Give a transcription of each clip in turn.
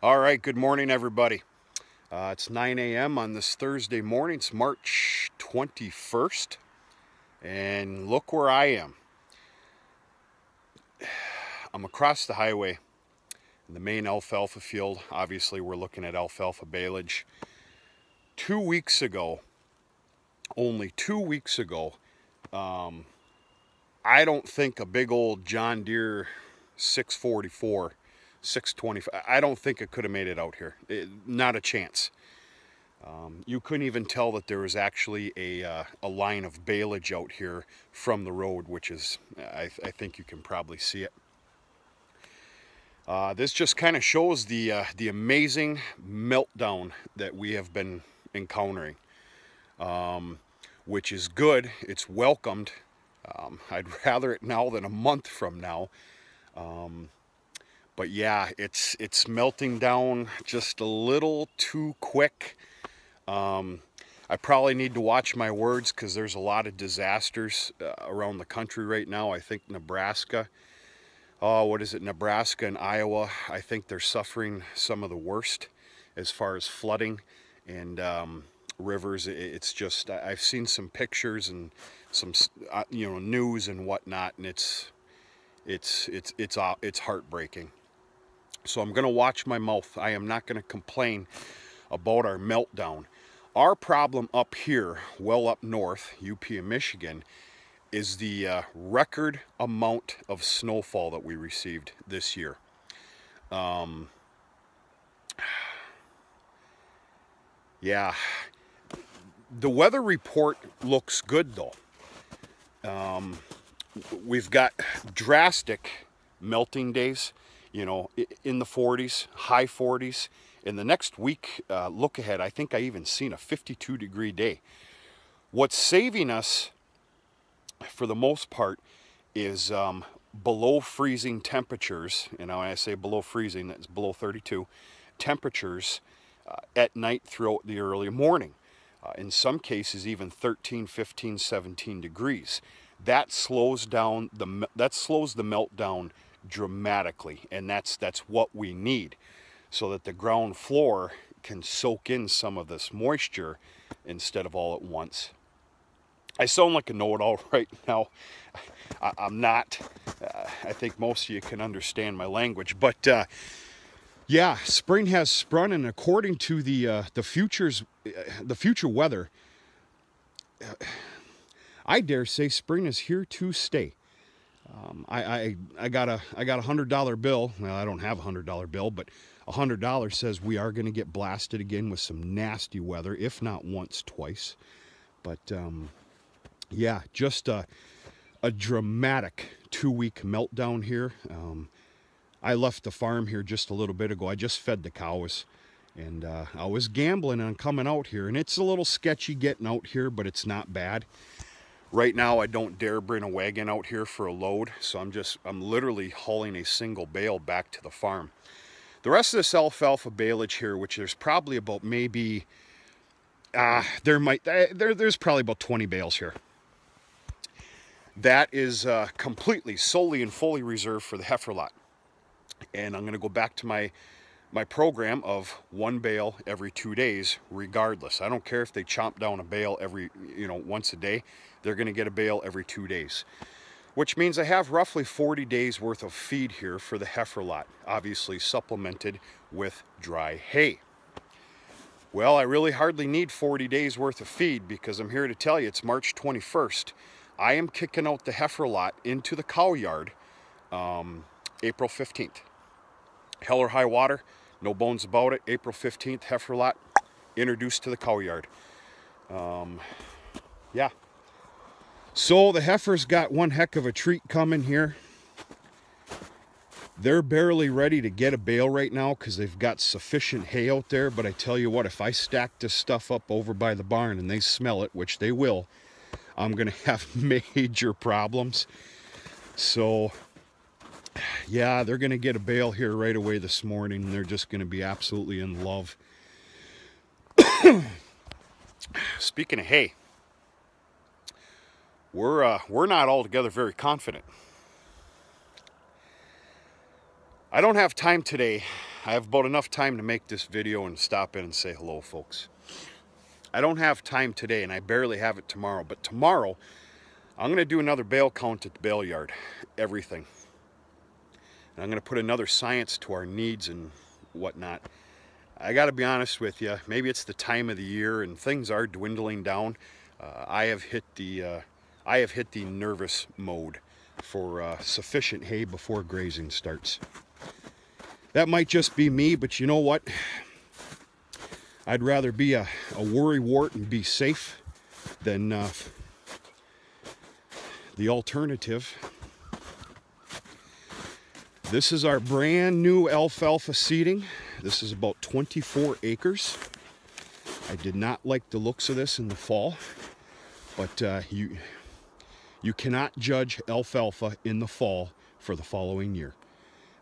All right, good morning, everybody. It's 9 a.m. on this Thursday morning. It's March 21st, and look where I am. I'm across the highway in the main alfalfa field. Obviously, we're looking at alfalfa balege. 2 weeks ago, only 2 weeks ago, I don't think a big old John Deere 644, 625, I don't think it could have made it out here. Not a chance. You couldn't even tell that there was actually a line of balege out here from the road, which is, I think you can probably see it. This just kind of shows the amazing meltdown that we have been encountering, which is good. It's welcomed. I'd rather it now than a month from now. But yeah, it's melting down just a little too quick. I probably need to watch my words because there's a lot of disasters around the country right now. I think Nebraska, Nebraska and Iowa, I think they're suffering some of the worst as far as flooding and rivers. It's just, I've seen some pictures and some news and whatnot, and it's heartbreaking. So I'm going to watch my mouth. I am not going to complain about our meltdown. Our problem up here, well up north, UP and Michigan, is the record amount of snowfall that we received this year. Yeah, the weather report looks good though. We've got drastic melting days, in the 40s, high 40s. In the next week, look ahead, I think I even seen a 52-degree day. What's saving us, for the most part, is below freezing temperatures. When I say below freezing, that's below 32 temperatures at night throughout the early morning. In some cases, even 13, 15, 17 degrees. That slows down the meltdown dramatically, and that's what we need, so that the ground floor can soak in some of this moisture instead of all at once. I sound like a know-it-all right now. I'm not. I think most of you can understand my language, but yeah, spring has sprung, and according to the future weather, I dare say spring is here to stay. I got a $100 bill. Well, I don't have a $100 bill, but $100 says we are going to get blasted again with some nasty weather, if not once, twice. But yeah, just a dramatic 2-week meltdown here. I left the farm here just a little bit ago. I just fed the cows, and I was gambling on coming out here, and it's a little sketchy getting out here, but it's not bad. Right now, I don't dare bring a wagon out here for a load, so I'm literally hauling a single bale back to the farm. The rest of this alfalfa balege here, which there's probably about maybe, there's probably about 20 bales here. That is completely, solely, and fully reserved for the Heifer Lot. And I'm going to go back to my program of 1 bale every 2 days, regardless. I don't care if they chomp down a bale every, once a day. They're going to get a bale every 2 days, which means I have roughly 40 days worth of feed here for the Heifer Lot, obviously supplemented with dry hay. Well, I really hardly need 40 days worth of feed, because I'm here to tell you it's March 21st. I am kicking out the Heifer Lot into the cow yard April 15th. Hell or high water, no bones about it. April 15th, Heifer Lot introduced to the cow yard. Yeah. So the heifers got one heck of a treat coming here. They're barely ready to get a bale right now because they've got sufficient hay out there. But I tell you what, if I stack this stuff up over by the barn and they smell it, which they will, I'm going to have major problems. So yeah, they're going to get a bale here right away this morning. They're just going to be absolutely in love. Speaking of hay, we're not altogether very confident. I don't have time today I have about enough time to make this video and stop in and say hello, folks. I don't have time today, and I barely have it tomorrow, but tomorrow I'm going to do another bale count at the bale yard, everything. And I'm going to put another science to our needs and whatnot. I got to be honest with you, maybe it's the time of the year and things are dwindling down. I have hit the nervous mode for sufficient hay before grazing starts. That might just be me, but you know what? I'd rather be a worrywart and be safe than the alternative. This is our brand new alfalfa seeding. This is about 24 acres. I did not like the looks of this in the fall, but you cannot judge alfalfa in the fall for the following year.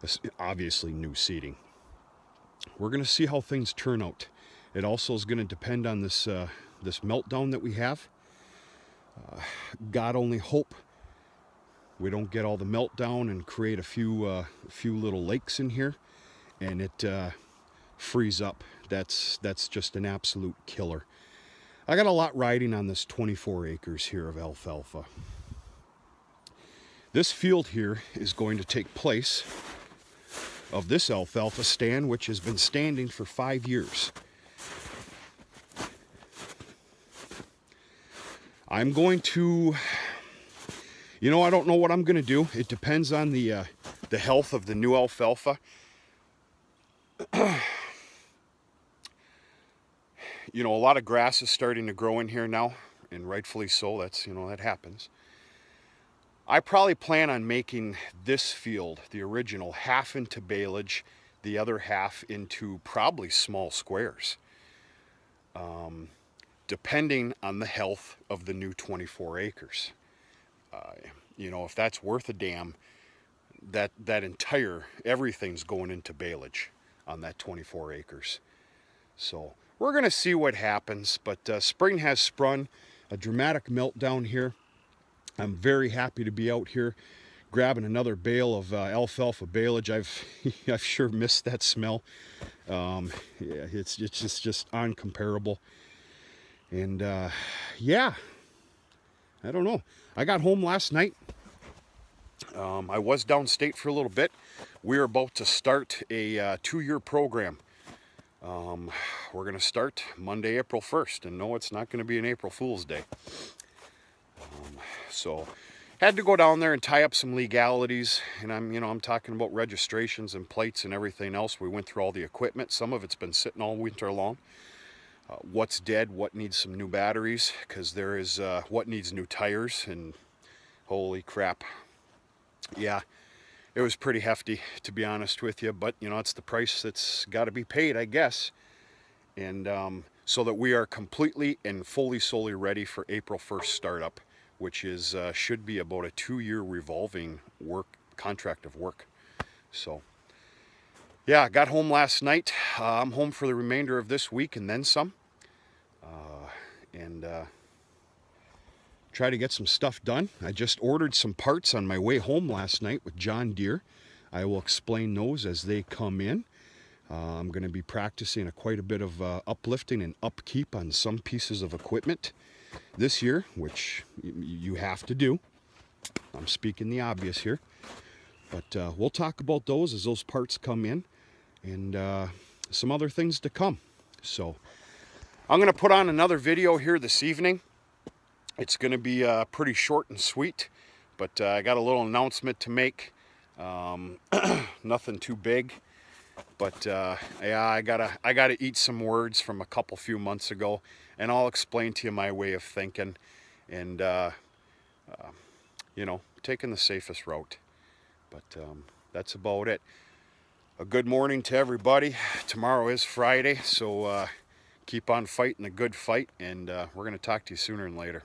This obviously new seeding. We're going to see how things turn out. It also is going to depend on this this meltdown that we have. God only hope we don't get all the meltdown and create a few little lakes in here, and it freeze up. That's just an absolute killer. I got a lot riding on this 24 acres here of alfalfa. This field here is going to take place of this alfalfa stand, which has been standing for 5 years. I'm going to, I don't know what I'm going to do. It depends on the health of the new alfalfa. A lot of grass is starting to grow in here now, and rightfully so. That's, that happens. I probably plan on making this field, the original, half into baleage, the other half into probably small squares, depending on the health of the new 24 acres. If that's worth a damn, that entire, everything's going into baleage on that 24 acres. So we're going to see what happens, but spring has sprung, a dramatic meltdown here. I'm very happy to be out here grabbing another bale of alfalfa baleage. I've sure missed that smell. Yeah, it's just uncomparable. And yeah, I don't know. I got home last night. I was downstate for a little bit. We're about to start a 2-year program. We're going to start Monday, April 1st, and no, it's not going to be an April Fool's Day. So had to go down there and tie up some legalities, and I'm talking about registrations and plates and everything else. We went through all the equipment. Some of it's been sitting all winter long. What's dead, what needs some new batteries, because there is what needs new tires, and holy crap. Yeah, it was pretty hefty, to be honest with you, but it's the price that's got to be paid, I guess. And so that we are completely and solely ready for April 1st startup, which is should be about a 2-year revolving contract of work. So yeah, I got home last night. I'm home for the remainder of this week and then some, and try to get some stuff done. I just ordered some parts on my way home last night with John Deere. I will explain those as they come in. I'm going to be practicing quite a bit of uplifting and upkeep on some pieces of equipment this year, which you have to do. I'm speaking the obvious here, but we'll talk about those as those parts come in, and some other things to come. So I'm going to put on another video here this evening. It's going to be pretty short and sweet, but I got a little announcement to make. Nothing too big, but yeah, I gotta eat some words from a few months ago, and I'll explain to you my way of thinking, and taking the safest route. But that's about it. A good morning to everybody. Tomorrow is Friday, so keep on fighting the good fight, and we're going to talk to you sooner than later.